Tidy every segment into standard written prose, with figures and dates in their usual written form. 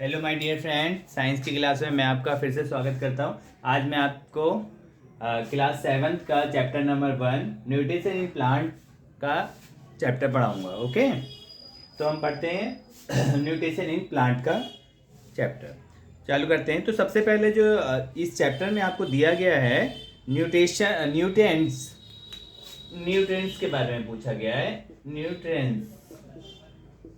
Hello my dear friend, science की class में मैं आपका फिर से स्वागत करता हूँ। आज मैं आपको क्लास 7th का chapter number 1 nutrition in plant का चैप्टर पढ़ाऊँगा। ओके, तो हम पढ़ते हैं न्यूट्रिशन इन प्लांट का चैप्टर चालू करते हैं। तो सबसे पहले जो इस चैप्टर में आपको दिया गया है न्यूट्रिएंट्स के बारे में पूछा गया है।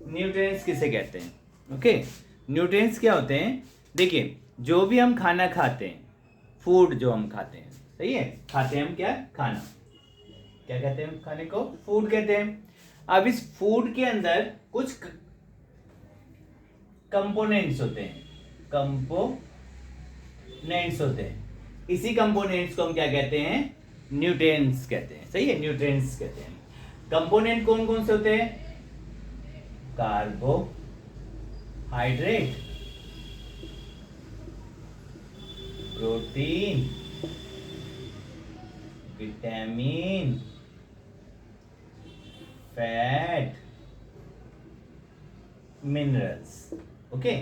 न्यूट्रिएंट्स किसे कहते हैं? ओके, न्यूट्रिएंट्स क्या होते हैं? देखिए, जो भी हम खाना खाते हैं, फूड जो हम खाते हैं, सही है, खाते हैं हम क्या? खाना। क्या कहते हैं हम खाने को? फूड कहते हैं। अब इस फूड के अंदर कुछ कंपोनेंट्स होते हैं, इसी कंपोनेंट्स को हम क्या कहते हैं? न्यूट्रिएंट्स कहते हैं। सही है, न्यूट्रिएंट्स कहते हैं। कंपोनेंट कौन कौन से होते हैं? Carbohydrate, protein, vitamin, fat, minerals. Okay,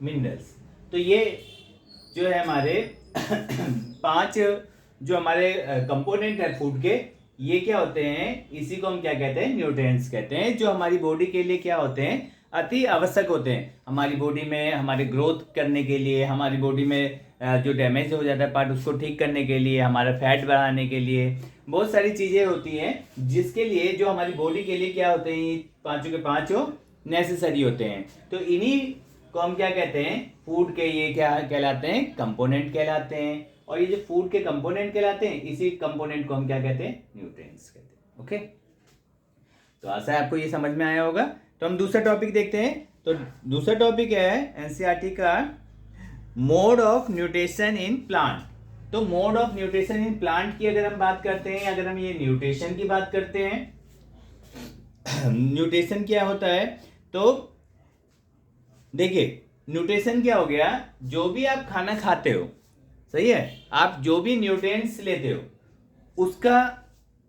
minerals. तो ये जो है हमारे 5 जो हमारे कंपोनेंट है फूड के, ये क्या होते हैं? इसी को हम क्या कहते हैं? न्यूट्रिएंट्स कहते हैं, जो हमारी बॉडी के लिए क्या होते हैं? अति आवश्यक होते हैं। हमारी बॉडी में हमारे ग्रोथ करने के लिए, हमारी बॉडी में जो डैमेज हो जाता है पार्ट, उसको ठीक करने के लिए, हमारा फैट बढ़ाने के लिए, बहुत सारी चीज़ें होती हैं, जिसके लिए जो हमारी बॉडी के लिए क्या होते हैं? पाँचों के पाँचों नेसेसरी होते हैं। तो इन्हीं को हम क्या कहते हैं? फूड के ये क्या कहलाते हैं? कंपोनेंट कहलाते हैं। और ये जो फूड के कंपोनेंट कहलाते हैं, इसी कंपोनेंट को हम क्या कहते हैं? न्यूट्रिएंट्स कहते हैं। ओके, तो आशा है आपको ये समझ में आया होगा। तो हम दूसरा टॉपिक देखते हैं। तो दूसरा टॉपिक है एनसीईआरटी का mode of nutrition in plant. तो mode of nutrition in plant की अगर हम बात करते हैं, अगर हम ये न्यूट्रिशन की बात करते हैं, न्यूट्रिशन क्या होता है? तो देखिए, न्यूट्रिशन क्या हो गया? जो भी आप खाना खाते हो, सही है, आप जो भी न्यूट्रिएंट्स लेते हो, उसका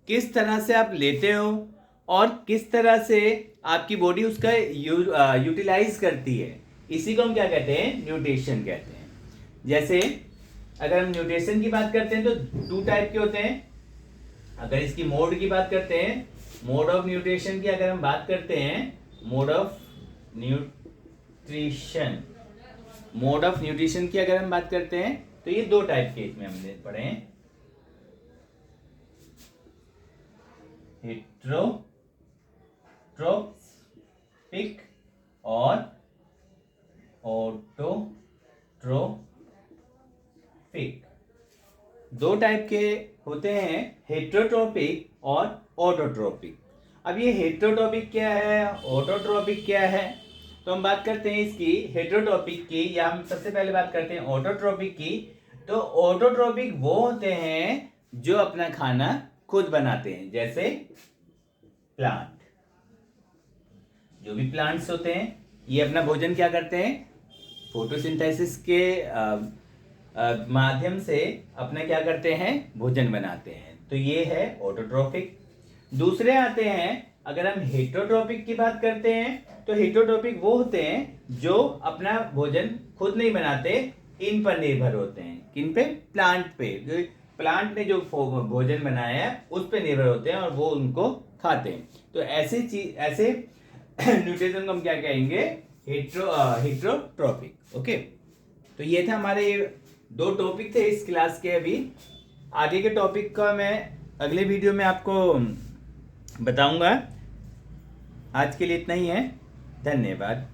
किस तरह से आप लेते हो और किस तरह से आपकी बॉडी उसका यूटिलाइज करती है, इसी को हम क्या कहते हैं? न्यूट्रिशन कहते हैं। जैसे अगर हम न्यूट्रिशन की बात करते हैं तो 2 टाइप के होते हैं। अगर इसकी मोड की बात करते हैं, मोड ऑफ न्यूट्रिशन की अगर हम बात करते हैं, मोड ऑफ न्यूट्रिशन की अगर हम बात करते हैं, तो ये 2 टाइप के इसमें हमने पढ़े हैं, हेट्रोट्रोपिक और ऑटोट्रोपिक। 2 टाइप के होते हैं, हेट्रोट्रोपिक और ऑटोट्रोपिक। अब ये हेट्रोट्रोपिक क्या है, ऑटोट्रोपिक क्या है? तो हम बात करते हैं इसकी हेट्रोट्रोपिक की, या हम सबसे पहले बात करते हैं ऑटोट्रोपिक की। तो ऑटोट्रोपिक वो होते हैं जो अपना खाना खुद बनाते हैं। जैसे प्लांट, जो भी प्लांट्स होते हैं, ये अपना भोजन क्या करते हैं? फोटोसिंथेसिस के माध्यम से अपना क्या करते हैं? भोजन बनाते हैं। तो ये है ऑटोट्रोपिक। दूसरे आते हैं, अगर हम हेट्रोट्रोपिक की बात करते हैं, तो हेट्रोट्रोपिक वो होते हैं जो अपना भोजन खुद नहीं बनाते, इन पर निर्भर होते हैं। किन पे? प्लांट पे। जो प्लांट ने जो भोजन बनाया है उस पे निर्भर होते हैं और वो उनको खाते हैं। तो ऐसे न्यूट्रिशन को हम क्या कहेंगे? हेट्रोट्रोपिक। ओके, तो ये था हमारे 2 टॉपिक थे इस क्लास के। अभी आगे के टॉपिक का मैं अगले वीडियो में आपको बताऊंगा। आज के लिए इतना ही है। धन्यवाद।